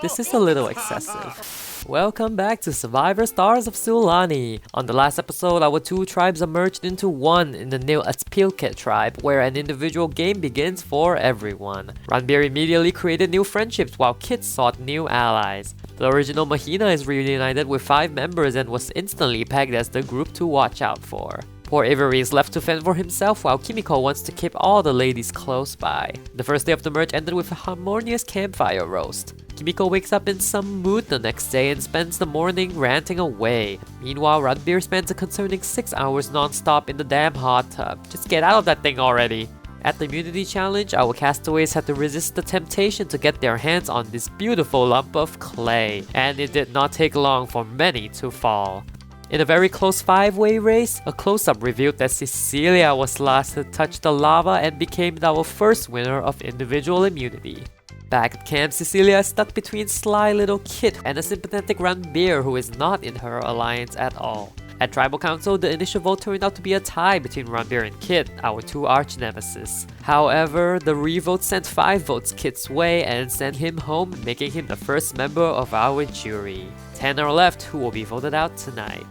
This is a little excessive. Welcome back to Survivor Stars of Sulani. On the last episode, our two tribes are merged into one in the new Atspilke tribe, where an individual game begins for everyone. Ranbir immediately created new friendships while Kit sought new allies. The original Mahina is reunited with 5 members and was instantly pegged as the group to watch out for. Poor Kaywireee is left to fend for himself while Kimiko wants to keep all the ladies close by. The first day of the merge ended with a harmonious campfire roast. Kimiko wakes up in some mood the next day and spends the morning ranting away. Meanwhile, Ranbir spends a concerning 6 hours non-stop in the damn hot tub. Just get out of that thing already! At the immunity challenge, our castaways had to resist the temptation to get their hands on this beautiful lump of clay, and it did not take long for many to fall. In a very close 5-way race, a close-up revealed that Cecilia was last to touch the lava and became our first winner of individual immunity. Back at camp, Cecilia is stuck between sly little Kit and a sympathetic Ranbir who is not in her alliance at all. At Tribal Council, the initial vote turned out to be a tie between Ranbir and Kit, our two arch-nemesis. However, the revote sent 5 votes Kit's way and sent him home, making him the first member of our jury. 10 are left who will be voted out tonight.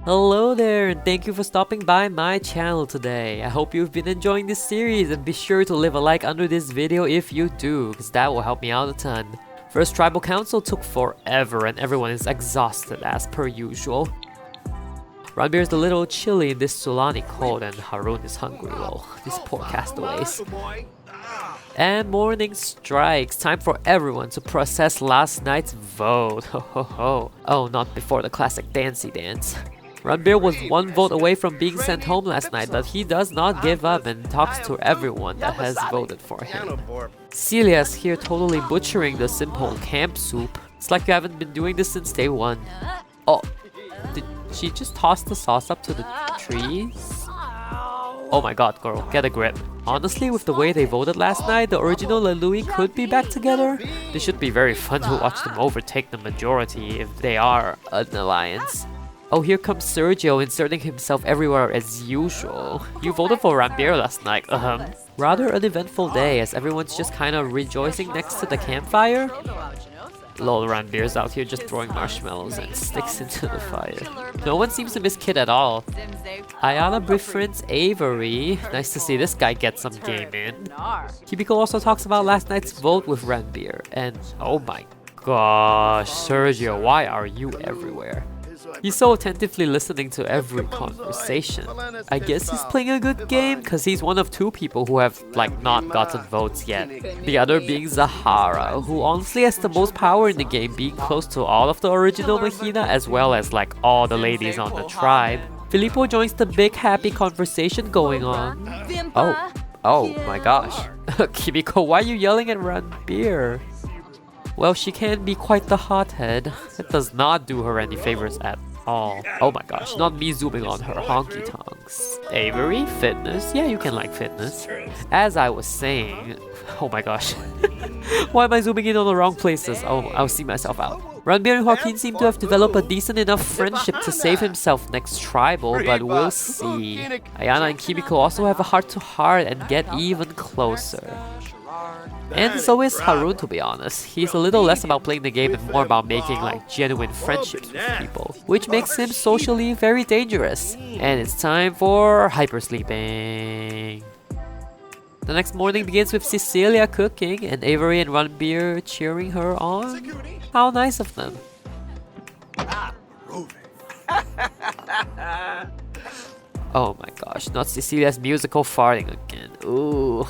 Hello there, and thank you for stopping by my channel today. I hope you've been enjoying this series, and be sure to leave a like under this video if you do, because that will help me out a ton. First Tribal Council took forever and everyone is exhausted as per usual. Ranbir is a little chilly in this Sulani cold and Harun is hungry, lol. These poor castaways. And morning strikes, time for everyone to process last night's vote. Ho ho ho. Oh, not before the classic dancey dance. Ranbir was 1 vote away from being sent home last night, but he does not give up and talks to everyone that has voted for him. Celia's here totally butchering the simple camp soup. It's like you haven't been doing this since day 1. Oh, did she just toss the sauce up to the trees? Oh my god, girl, get a grip. Honestly, with the way they voted last night, the original Lalui could be back together. This should be very fun to watch them overtake the majority if they are an alliance. Oh, here comes Sergio inserting himself everywhere as usual. You voted for Ranbir last night, Rather an eventful day as everyone's just kinda rejoicing next to the campfire. Lol, Ranbir's out here just throwing marshmallows and sticks into the fire. No one seems to miss Kid at all. Ayana befriends Kaywireee. Nice to see this guy get some game in. Kimiko also talks about last night's vote with Ranbir. And oh my gosh, Sergio, why are you everywhere? He's so attentively listening to every conversation. I guess he's playing a good game because he's one of 2 people who have not gotten votes yet. The other being Zahara, who honestly has the most power in the game, being close to all of the original Mahina as well as all the ladies on the tribe. Filippo joins the big happy conversation going on. Oh my gosh. Kimiko, why are you yelling at Ranbir? Well, she can be quite the hothead. It does not do her any favors at all. Oh my gosh, not me zooming on her honky tonks. Kaywireee, fitness? Yeah, you can like fitness. As I was saying... Oh my gosh. Why am I zooming in on the wrong places? Oh, I'll see myself out. Ranbir and Joaquin seem to have developed a decent enough friendship to save himself next tribal, but we'll see. Ayana and Kimiko also have a heart-to-heart and get even closer. And so is Harun, to be honest. He's a little less about playing the game and more about making genuine friendships with people, which makes him socially very dangerous. And it's time for hypersleeping. The next morning begins with Cecilia cooking and Kaywireee and Ranbir cheering her on. How nice of them. Oh my gosh, not Cecilia's musical farting again. Ooh.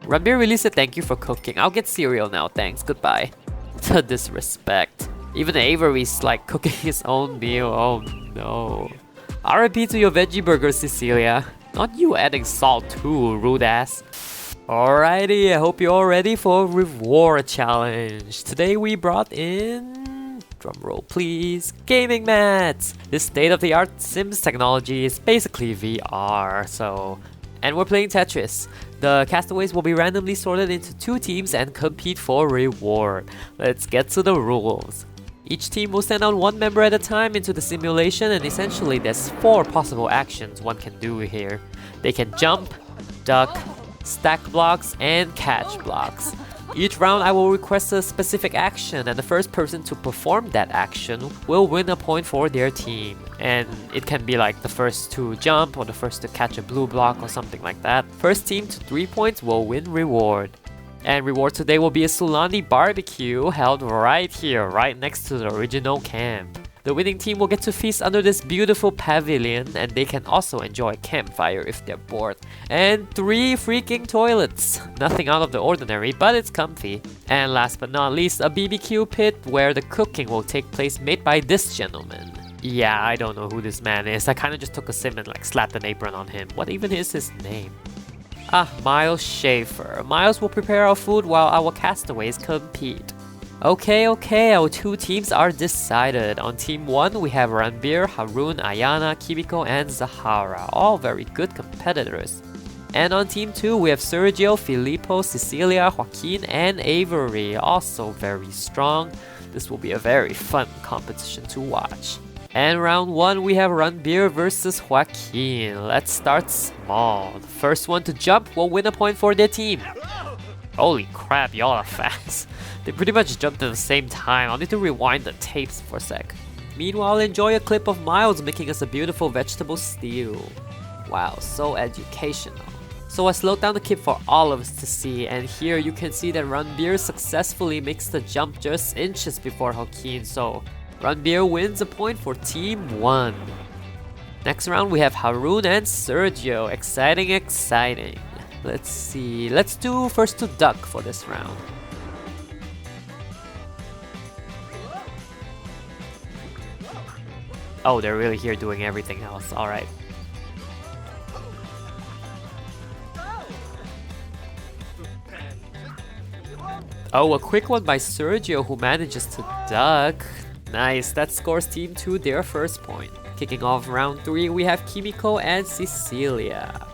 Ranbir released a thank you for cooking. I'll get cereal now, thanks, goodbye. The disrespect. Even Kaywiree's cooking his own meal, oh no. RIP to your veggie burger, Cecilia. Not you adding salt too, rude ass. Alrighty, I hope you're all ready for a reward challenge. Today we brought in, drumroll please, gaming mats. This state-of-the-art Sims technology is basically VR, and we're playing Tetris. The castaways will be randomly sorted into 2 teams and compete for reward. Let's get to the rules. Each team will send out 1 member at a time into the simulation, and essentially there's 4 possible actions one can do here. They can jump, duck, stack blocks, and catch blocks. Each round I will request a specific action, and the first person to perform that action will win a point for their team. And it can be like the first to jump or the first to catch a blue block or something like that. First team to 3 points will win reward. And reward today will be a Sulani barbecue held right here, right next to the original camp. The winning team will get to feast under this beautiful pavilion, and they can also enjoy a campfire if they're bored. And 3 freaking toilets. Nothing out of the ordinary, but it's comfy. And last but not least, a BBQ pit where the cooking will take place, made by this gentleman. Yeah, I don't know who this man is. I kinda just took a sim and like slapped an apron on him. What even is his name? Miles Schaefer. Miles will prepare our food while our castaways compete. Okay, our 2 teams are decided. On team 1, we have Ranbir, Harun, Ayana, Kimiko, and Zahara, all very good competitors. And on team 2, we have Sergio, Filippo, Cecilia, Joaquin, and Avery, also very strong. This will be a very fun competition to watch. And round 1, we have Ranbir versus Joaquin. Let's start small. The first one to jump will win a point for their team. Holy crap, y'all are fast. They pretty much jumped at the same time. I'll need to rewind the tapes for a sec. Meanwhile, enjoy a clip of Miles making us a beautiful vegetable stew. Wow, so educational. So I slowed down the clip for all of us to see, and here you can see that Ranbir successfully makes the jump just inches before Joaquin, so Ranbir wins a point for team 1. Next round we have Harun and Sergio. Exciting. Let's see, let's do first to duck for this round. Oh, they're really here doing everything else, alright. Oh, a quick one by Sergio who manages to duck. Nice, that scores team 2 their first point. Kicking off round 3, we have Kimiko and Cecilia.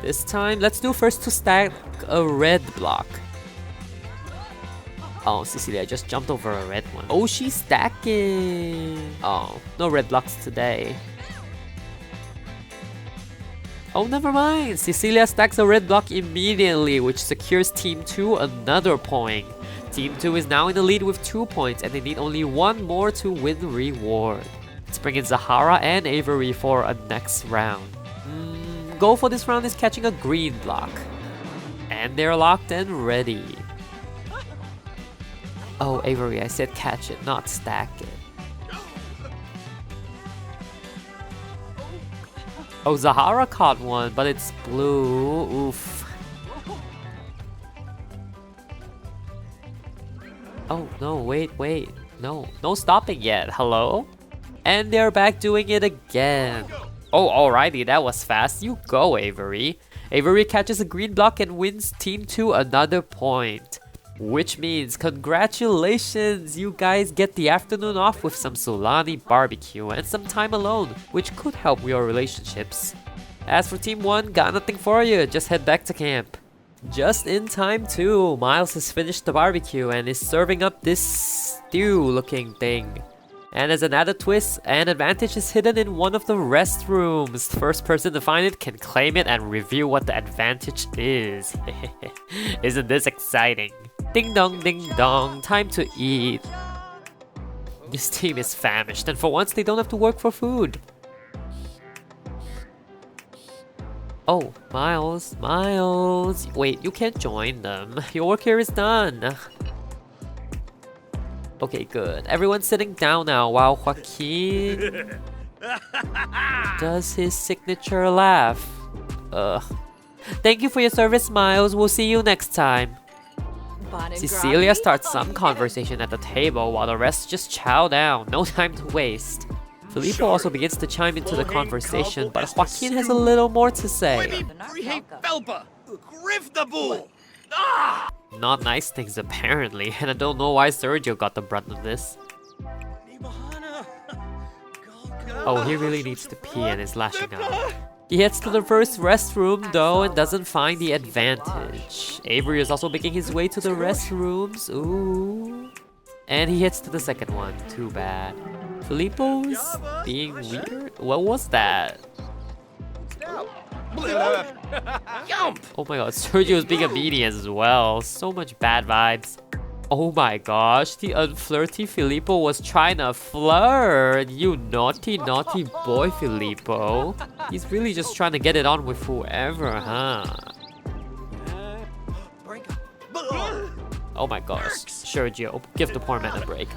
This time, let's do first to stack a red block. Oh, Cecilia just jumped over a red one. Oh, she's stacking. Oh, no red blocks today. Oh, never mind. Cecilia stacks a red block immediately, which secures team 2 another point. Team 2 is now in the lead with 2 points, and they need only 1 more to win reward. Let's bring in Zahara and Avery for a next round. Goal for this round is catching a green block. And they're locked and ready. Oh, Avery, I said catch it, not stack it. Oh, Zahara caught one, but it's blue. Oof. Oh, no, wait. No stopping yet. Hello? And they're back doing it again. Oh, alrighty, that was fast. You go, Avery. Avery catches a green block and wins team 2 another point. Which means, congratulations! You guys get the afternoon off with some Sulani barbecue and some time alone, which could help your relationships. As for team 1, got nothing for you, just head back to camp. Just in time too, Miles has finished the barbecue and is serving up this stew looking thing. And as an added twist, an advantage is hidden in one of the restrooms. The first person to find it can claim it and reveal what the advantage is. Isn't this exciting? Ding dong, time to eat. This team is famished, and for once they don't have to work for food. Oh, Miles. Wait, you can't join them. Your work here is done. Okay, good. Everyone's sitting down now while Joaquin does his signature laugh. Ugh. Thank you for your service, Miles. We'll see you next time. Cecilia starts some conversation at the table while the rest just chow down. No time to waste. Filippo also begins to chime into the conversation, but Joaquin has a little more to say. Griff the bull! Not nice things apparently, and I don't know why Sergio got the brunt of this. Oh, he really needs to pee and is lashing out. He heads to the first restroom though and doesn't find the advantage. Avery is also making his way to the restrooms. Ooh. And he heads to the second one. Too bad. Filippo's being weird? What was that? Oh my god, Sergio's being a meanie as well. So much bad vibes. Oh my gosh, the unflirty Filippo was trying to flirt. You naughty, naughty boy, Filippo. He's really just trying to get it on with whoever, huh? Oh my gosh, Sergio, give the poor man a break.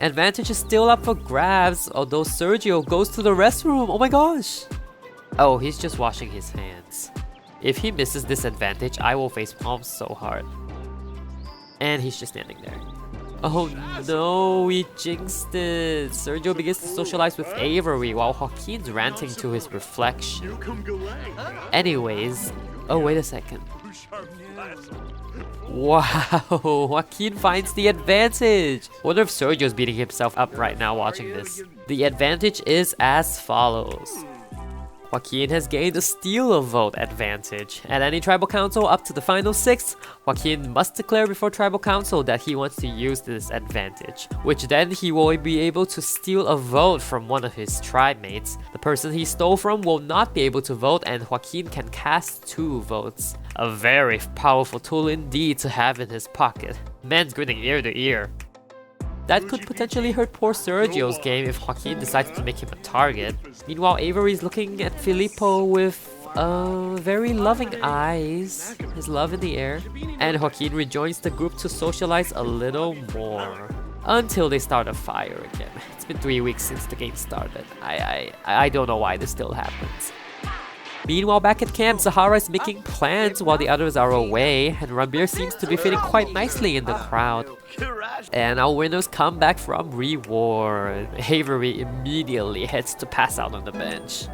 Advantage is still up for grabs, although Sergio goes to the restroom. Oh my gosh. Oh, he's just washing his hands. If he misses this advantage, I will face palm so hard. And he's just standing there. Oh no, he jinxed it. Sergio begins to socialize with Avery while Joaquin's ranting to his reflection. Anyways, oh wait a second. Wow, Joaquin finds the advantage. Wonder if Sergio's beating himself up right now watching this. The advantage is as follows. Joaquin has gained a steal a vote advantage. At any tribal council up to the final 6, Joaquin must declare before tribal council that he wants to use this advantage, which then he will be able to steal a vote from one of his tribe mates. The person he stole from will not be able to vote and Joaquin can cast 2 votes. A very powerful tool indeed to have in his pocket. Man's grinning ear to ear. That could potentially hurt poor Sergio's game if Joaquin decides to make him a target. Meanwhile, Avery's looking at Filippo with very loving eyes, his love in the air. And Joaquin rejoins the group to socialize a little more. Until they start a fire again. It's been 3 weeks since the game started. I don't know why this still happens. Meanwhile, back at camp, Zahara is making plans while the others are away, and Ranbir seems to be fitting quite nicely in the crowd. And our winners come back from reward. Avery immediately heads to pass out on the bench.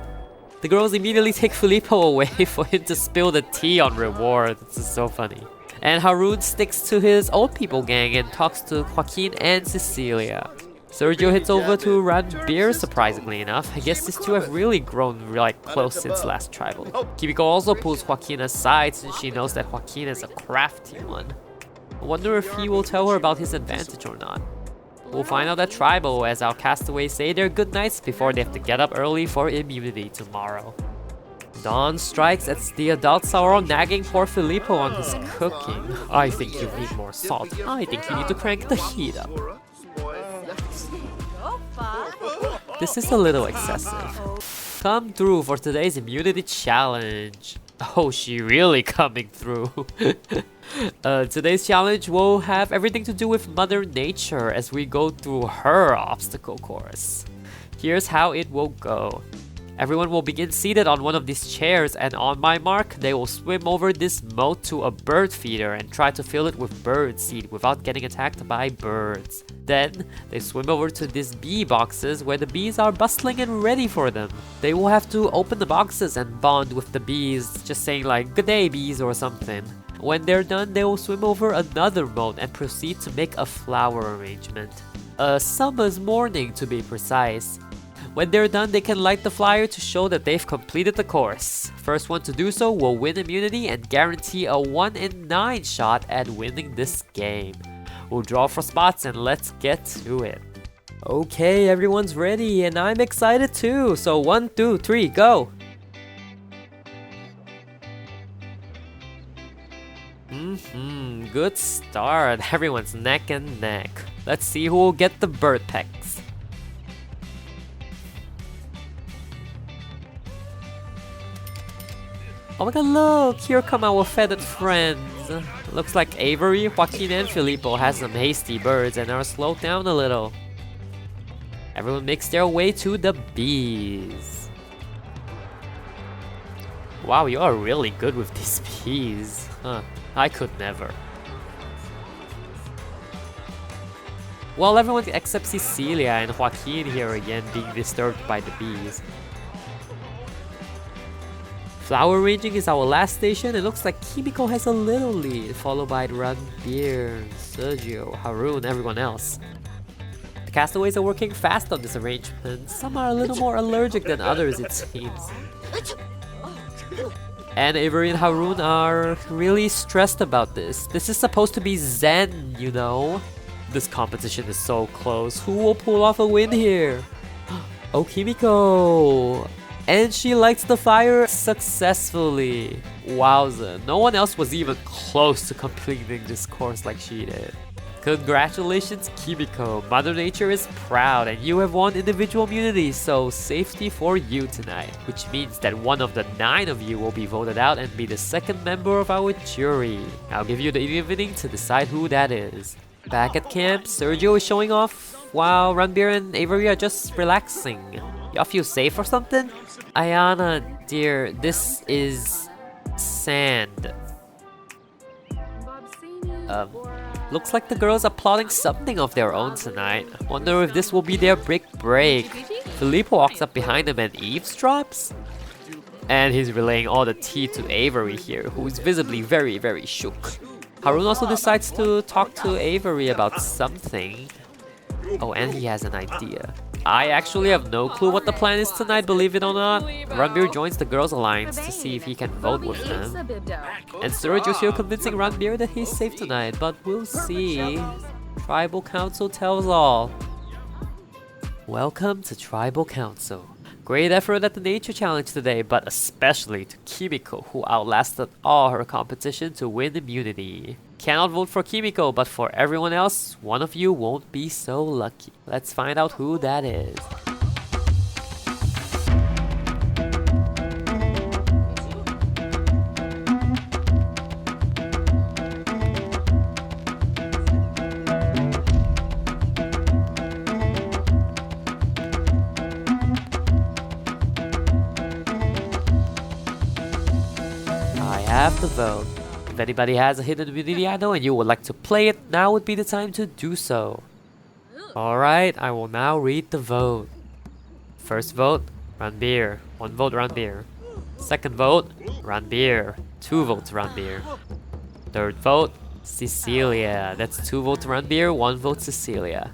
The girls immediately take Filippo away for him to spill the tea on reward. This is so funny. And Haroon sticks to his old people gang and talks to Joaquin and Cecilia. Sergio heads over to Ranbir, surprisingly enough. I guess these two have really grown like close since last tribal. Kimiko also pulls Joaquin aside since she knows that Joaquin is a crafty one. I wonder if he will tell her about his advantage or not. We'll find out at tribal as our castaways say their goodnights before they have to get up early for immunity tomorrow. Dawn strikes as the adults are all nagging poor Filippo on his cooking. I think you need more salt. I think you need to crank the heat up. This is a little excessive. Come through for today's immunity challenge. Oh, she really coming through. Today's challenge will have everything to do with Mother Nature as we go through her obstacle course. Here's how it will go. Everyone will begin seated on one of these chairs, and on my mark, they will swim over this moat to a bird feeder and try to fill it with bird seed without getting attacked by birds. Then, they swim over to these bee boxes where the bees are bustling and ready for them. They will have to open the boxes and bond with the bees, just saying like, "Good day, bees," or something. When they're done, they will swim over another moat and proceed to make a flower arrangement. A summer's morning to be precise. When they're done, they can light the flyer to show that they've completed the course. First one to do so will win immunity and guarantee a 1 in 9 shot at winning this game. We'll draw for spots and let's get to it. Okay, everyone's ready and I'm excited too. So 1, 2, 3, go! Good start. Everyone's neck and neck. Let's see who will get the bird pecks. Oh my god, look! Here come our feathered friends. Looks like Avery, Joaquin and Filippo has some hasty birds and are slowed down a little. Everyone makes their way to the bees. Wow, you are really good with these bees. Huh, I could never. Well, everyone except Cecilia and Joaquin here again being disturbed by the bees. Flower arranging is our last station. It looks like Kimiko has a little lead, followed by Ranbir, Sergio, Haroon, everyone else. The castaways are working fast on this arrangement. Some are a little more allergic than others, it seems. And Avery and Haroon are really stressed about this. This is supposed to be Zen, you know? This competition is so close. Who will pull off a win here? Oh, Kimiko! And she lights the fire successfully. Wowza, no one else was even close to completing this course like she did. Congratulations, Kimiko. Mother Nature is proud and you have won individual immunity, so safety for you tonight. Which means that one of the 9 of you will be voted out and be the second member of our jury. I'll give you the evening to decide who that is. Back at camp, Sergio is showing off while Ranbir and Avery are just relaxing. Y'all feel safe or something? Ayana, dear, this is sand. Looks like the girls are plotting something of their own tonight. Wonder if this will be their big break. Filippo walks up behind them and eavesdrops? And he's relaying all the tea to Avery here, who is visibly very, very shook. Haroon also decides to talk to Avery about something. Oh, and he has an idea. I actually have no clue what the plan is tonight, believe it or not. Ranbir joins the Girls Alliance to see if he can vote with them. And Sergio's here convincing Ranbir that he's safe tonight, but we'll see. Tribal Council tells all. Welcome to Tribal Council. Great effort at the Nature Challenge today, but especially to Kimiko, who outlasted all her competition to win immunity. Cannot vote for Kimiko, but for everyone else, one of you won't be so lucky. Let's find out who that is. I have the vote. If anybody has a hidden immunity idol and you would like to play it, now would be the time to do so. Alright, I will now read the vote. First vote, Ranbir. 1 vote Ranbir. Second vote, Ranbir. 2 votes Ranbir. Third vote, Cecilia. That's 2 votes Ranbir, 1 vote Cecilia.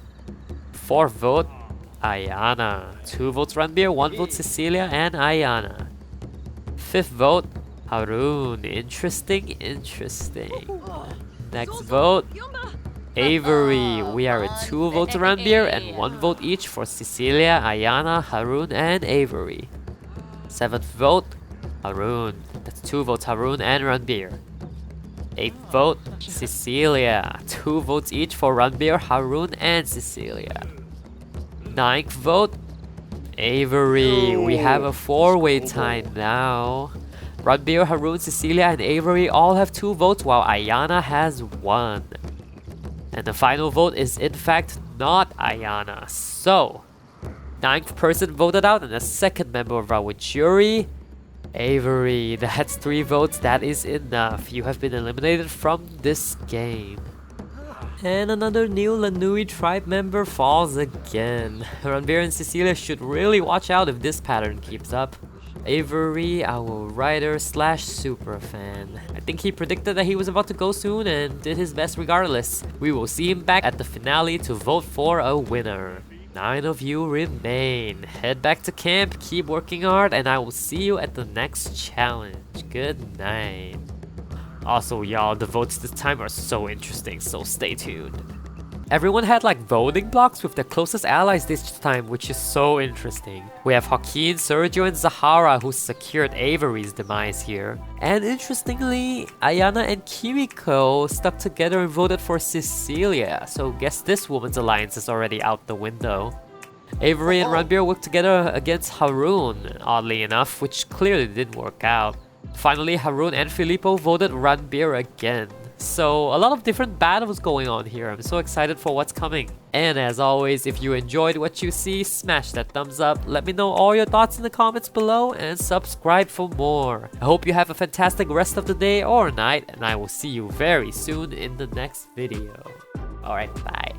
Fourth vote, Ayana. 2 votes Ranbir, 1 vote Cecilia and Ayana. Fifth vote, Haroon. Interesting. Next vote, Avery. We are at 2 votes Ranbir and 1 vote each for Cecilia, Ayana, Haroon, and Avery. 7th vote, Haroon. That's 2 votes Haroon and Ranbir. 8th vote, Cecilia. 2 votes each for Ranbir, Haroon, and Cecilia. 9th vote, Avery. We have a 4-way tie now. Ranbir, Haroon, Cecilia, and Avery all have 2 votes while Ayana has 1. And the final vote is in fact not Ayana. So, 9th person voted out and the second member of our jury, Avery. That's 3 votes, that is enough. You have been eliminated from this game. And another new Lanui tribe member falls again. Ranbir and Cecilia should really watch out if this pattern keeps up. Avery, our writer slash super fan. I think he predicted that he was about to go soon and did his best regardless. We will see him back at the finale to vote for a winner. 9 of you remain. Head back to camp, keep working hard, and I will see you at the next challenge. Good night. Also, y'all, the votes this time are so interesting, so stay tuned. Everyone had like voting blocks with their closest allies this time, which is so interesting. We have Joaquin, Sergio, and Zahara who secured Avery's demise here. And interestingly, Ayana and Kimiko stuck together and voted for Cecilia, so guess this woman's alliance is already out the window. Avery and Ranbir worked together against Haroon, oddly enough, which clearly didn't work out. Finally, Haroon and Filippo voted Ranbir again. So a lot of different battles going on here. I'm so excited for what's coming. And as always, if you enjoyed what you see, smash that thumbs up. Let me know all your thoughts in the comments below and subscribe for more. I hope you have a fantastic rest of the day or night, and I will see you very soon in the next video. Alright, bye.